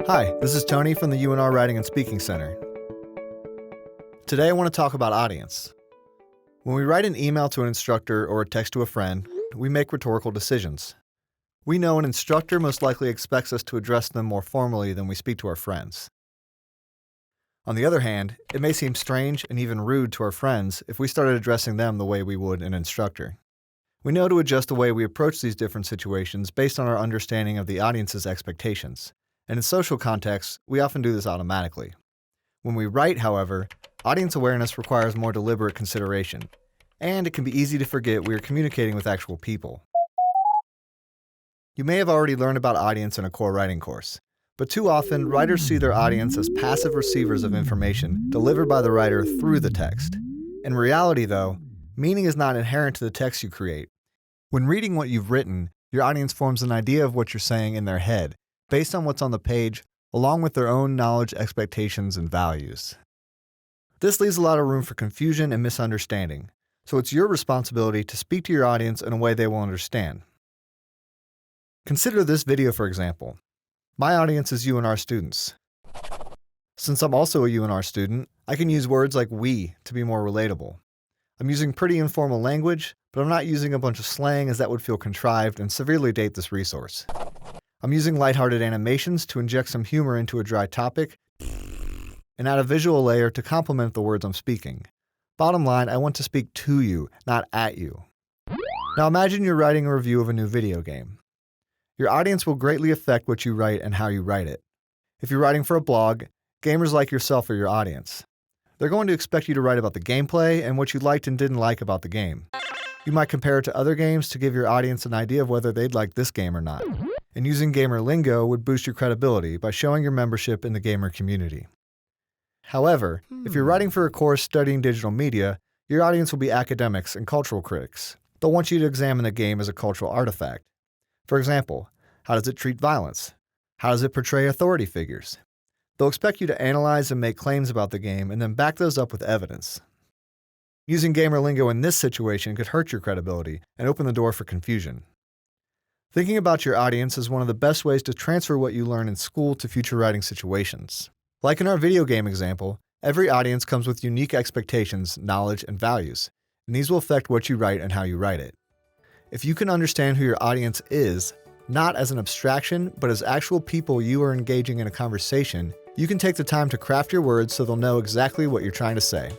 Hi, this is Tony from the UNR Writing and Speaking Center. Today I want to talk about audience. When we write an email to an instructor or a text to a friend, we make rhetorical decisions. We know an instructor most likely expects us to address them more formally than we speak to our friends. On the other hand, it may seem strange and even rude to our friends if we started addressing them the way we would an instructor. We know to adjust the way we approach these different situations based on our understanding of the audience's expectations. And in social contexts, we often do this automatically. When we write, however, audience awareness requires more deliberate consideration, and it can be easy to forget we are communicating with actual people. You may have already learned about audience in a core writing course, but too often, writers see their audience as passive receivers of information delivered by the writer through the text. In reality, though, meaning is not inherent to the text you create. When reading what you've written, your audience forms an idea of what you're saying in their head, based on what's on the page, along with their own knowledge, expectations, and values. This leaves a lot of room for confusion and misunderstanding, so it's your responsibility to speak to your audience in a way they will understand. Consider this video, for example. My audience is UNR students. Since I'm also a UNR student, I can use words like "we" to be more relatable. I'm using pretty informal language, but I'm not using a bunch of slang as that would feel contrived and severely date this resource. I'm using lighthearted animations to inject some humor into a dry topic and add a visual layer to complement the words I'm speaking. Bottom line, I want to speak to you, not at you. Now imagine you're writing a review of a new video game. Your audience will greatly affect what you write and how you write it. If you're writing for a blog, gamers like yourself are your audience. They're going to expect you to write about the gameplay and what you liked and didn't like about the game. You might compare it to other games to give your audience an idea of whether they'd like this game or not. And using gamer lingo would boost your credibility by showing your membership in the gamer community. However, if you're writing for a course studying digital media, your audience will be academics and cultural critics. They'll want you to examine the game as a cultural artifact. For example, how does it treat violence? How does it portray authority figures? They'll expect you to analyze and make claims about the game and then back those up with evidence. Using gamer lingo in this situation could hurt your credibility and open the door for confusion. Thinking about your audience is one of the best ways to transfer what you learn in school to future writing situations. Like in our video game example, every audience comes with unique expectations, knowledge, and values, and these will affect what you write and how you write it. If you can understand who your audience is, not as an abstraction, but as actual people you are engaging in a conversation, you can take the time to craft your words so they'll know exactly what you're trying to say.